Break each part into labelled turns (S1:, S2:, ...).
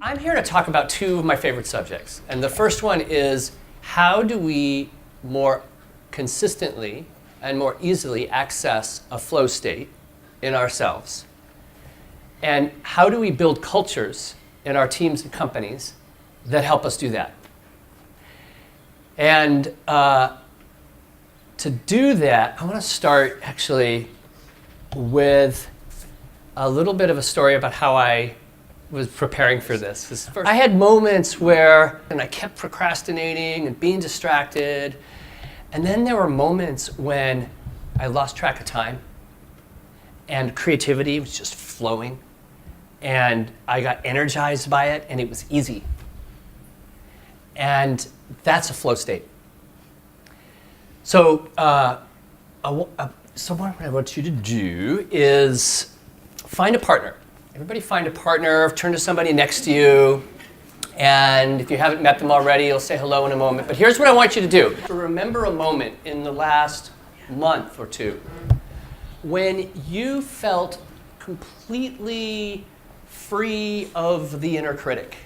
S1: I'm here to talk about two of my favorite subjects. And the first one is, how do we more consistently and more easily access a flow state in ourselves? And how do we build cultures in our teams and companies that help us do that? And to do that, I want to start actually with a little bit of a story about how I was preparing for this. I had moments where I kept procrastinating and being distracted. And then there were moments when I lost track of time and creativity was just flowing. And I got energized by it and it was easy. And that's a flow state. So, so what I want you to do is find a partner. Everybody find a partner, turn to somebody next to you, and if you haven't met them already, you'll say hello in a moment. But here's what I want you to do. Remember a moment in the last month or two when you felt completely free of the inner critic,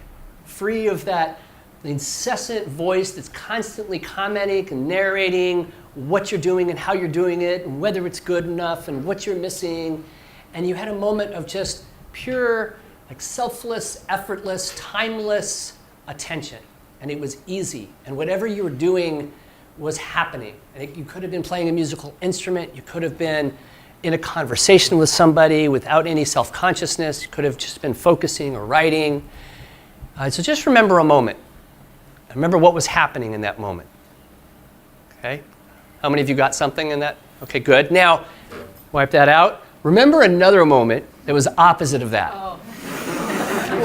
S1: free of that incessant voice that's constantly commenting and narrating what you're doing and how you're doing it and whether it's good enough and what you're missing. And you had a moment of just pure, like selfless, effortless, timeless attention. And it was easy. And whatever you were doing was happening. And you could have been playing a musical instrument. You could have been in a conversation with somebody without any self-consciousness. You could have just been focusing or writing. So just remember a moment. Remember what was happening in that moment. Okay? How many of you got something in that? Okay, good. Now, wipe that out. Remember another moment that was opposite of that. Oh.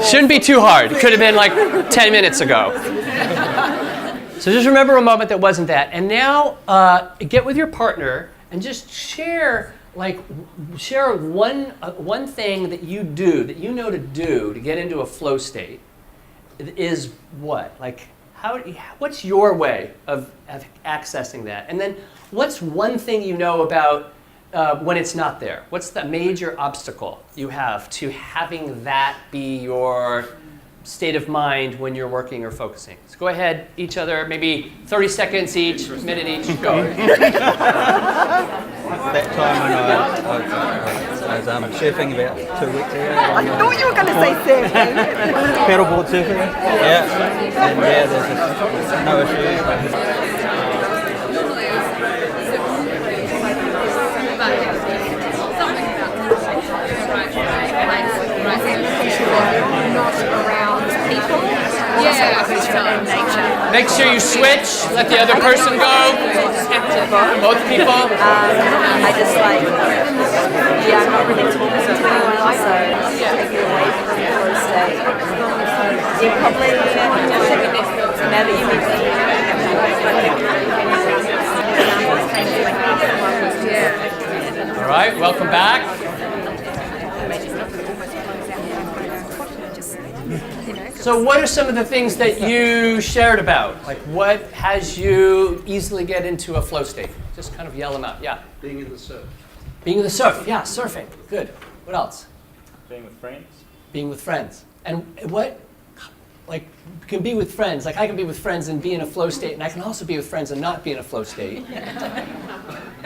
S1: Shouldn't be too hard. It could have been like 10 minutes ago. So just remember a moment that wasn't that. And now get with your partner and just share one thing that you do, that you know to do to get into a flow state is what? Like, what's your way of accessing that? And then what's one thing you know about when it's not there? What's the major obstacle you have to having that be your state of mind when you're working or focusing? So go ahead, each other, maybe 30 seconds each, minute each, go.
S2: That time when I was surfing about 2 weeks ago.
S3: I thought you were going to say surfing.
S2: Paddleboard surfing. Yeah. And yeah, there's no issue.
S3: Not around people.
S4: Yeah.
S3: Nature.
S1: Make sure you switch, let the other person go. Both people.
S3: I just I'm not really talking to anyone else, so take it away from the flow state. You probably, now that you meet me,
S1: All right, welcome back. So what are some of the things that you shared about? Like what has you easily get into a flow state? Just kind of yell them out. Yeah.
S5: Being in the surf.
S1: Being in the surf. Yeah, surfing. Good. What else?
S5: Being with friends.
S1: Being with friends. And what? Like, you can be with friends. Like I can be with friends and be in a flow state, and I can also be with friends and not be in a flow state.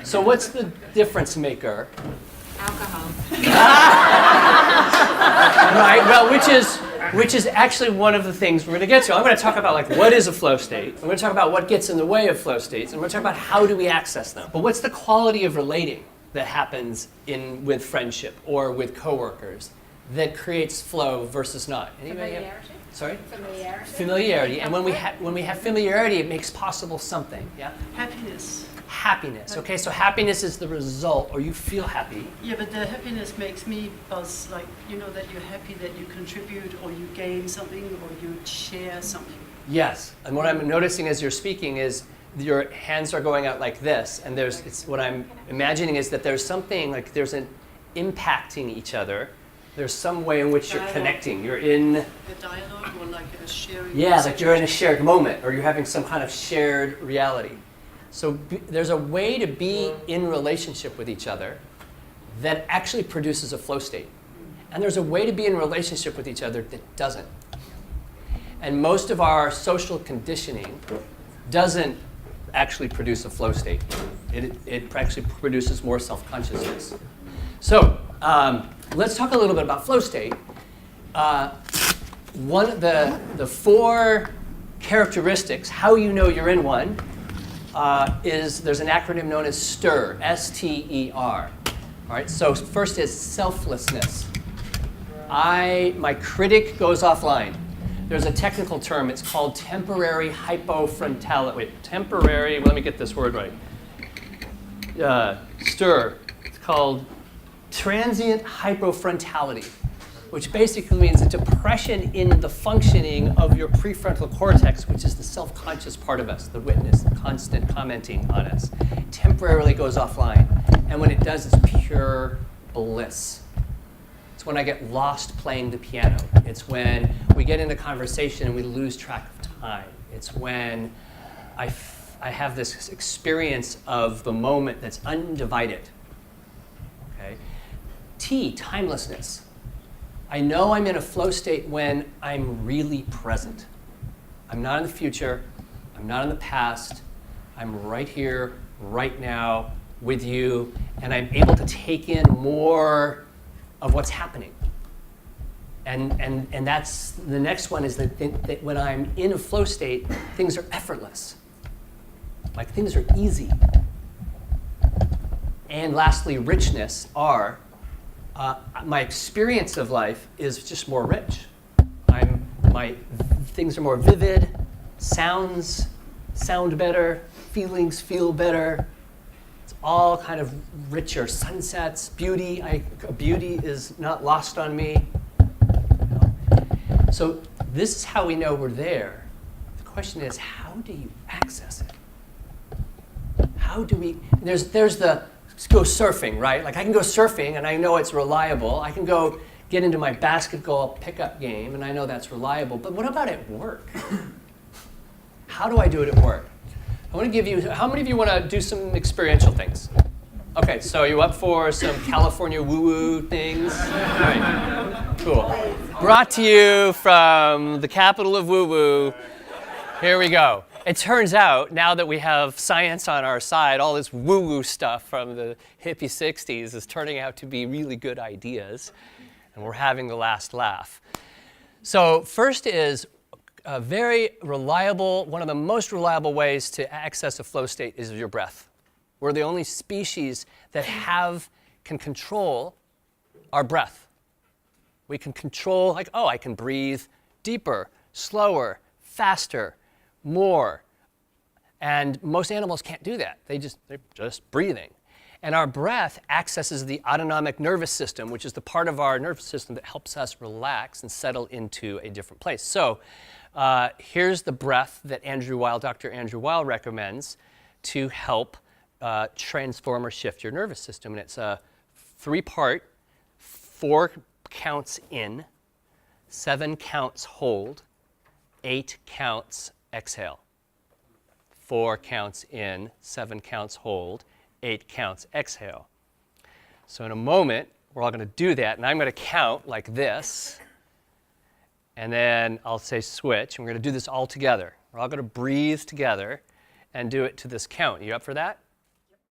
S1: So what's the difference maker?
S4: Alcohol.
S1: Right, well, which is actually one of the things we're going to get to. I'm going to talk about like what is a flow state. I'm going to talk about what gets in the way of flow states, and we're going to talk about how do we access them. But what's the quality of relating that happens with friendship or with coworkers that creates flow versus not? Anybody
S4: Familiarity.
S1: Sorry?
S4: Familiarity.
S1: Familiarity. And when we have familiarity, it makes possible something. Yeah?
S6: Happiness.
S1: Happiness. Okay, so happiness is the result, or you feel happy.
S6: Yeah, but the happiness makes me buzz, like, you know, that you're happy that you contribute or you gain something or you share something.
S1: Yes, and what I'm noticing as you're speaking is your hands are going out like this, and what I'm imagining is that there's something, like there's an impacting each other. There's some way in which you're connecting. You're in...
S6: A dialogue or like a sharing...
S1: Yeah, like you're in a shared moment, or you're having some kind of shared reality. So there's a way to be in relationship with each other that actually produces a flow state. And there's a way to be in relationship with each other that doesn't. And most of our social conditioning doesn't actually produce a flow state. It actually produces more self-consciousness. So let's talk a little bit about flow state. One of the 4 characteristics, how you know you're in one, is there's an acronym known as STER, S-T-E-R. All right, so first is selflessness. My critic goes offline. There's a technical term, it's called temporary hypofrontality. Wait, temporary, let me get this word right. STER, it's called transient hypofrontality, which basically means a depression in the functioning of your prefrontal cortex, which is the self-conscious part of us, the witness, the constant commenting on us, temporarily goes offline. And when it does, it's pure bliss. It's when I get lost playing the piano. It's when we get into conversation and we lose track of time. It's when I have this experience of the moment that's undivided. Okay? T, timelessness. I know I'm in a flow state when I'm really present. I'm not in the future. I'm not in the past. I'm right here, right now, with you, and I'm able to take in more of what's happening. And that's the next one is that when I'm in a flow state, things are effortless. Like things are easy. And lastly, richness, R. My experience of life is just more rich. My things are more vivid, sounds sound better, feelings feel better. It's all kind of richer. Sunsets, beauty. Beauty is not lost on me. So this is how we know we're there. The question is, how do you access it? How do we? There's the go surfing, right? Like I can go surfing and I know it's reliable. I can go get into my basketball pickup game and I know that's reliable. But what about at work? How do I do it at work? I want to give you, how many of you want to do some experiential things? Okay, so you up for some California woo-woo things? All right, cool. Brought to you from the capital of woo-woo. Here we go. It turns out, now that we have science on our side, all this woo-woo stuff from the hippie 60s is turning out to be really good ideas, and we're having the last laugh. So first is a very reliable, one of the most reliable ways to access a flow state is your breath. We're the only species that can control our breath. We can control, like, oh, I can breathe deeper, slower, faster, more. And most animals can't do that. They're just breathing. And our breath accesses the autonomic nervous system, which is the part of our nervous system that helps us relax and settle into a different place. So here's the breath that Dr. Andrew Weil recommends to help transform or shift your nervous system. And it's a 3-part, 4 counts in, 7 counts hold, 8 counts exhale. 4 counts in, 7 counts hold, 8 counts exhale. So in a moment, we're all going to do that, and I'm going to count like this, and then I'll say switch, and we're going to do this all together. We're all going to breathe together and do it to this count. You up for that?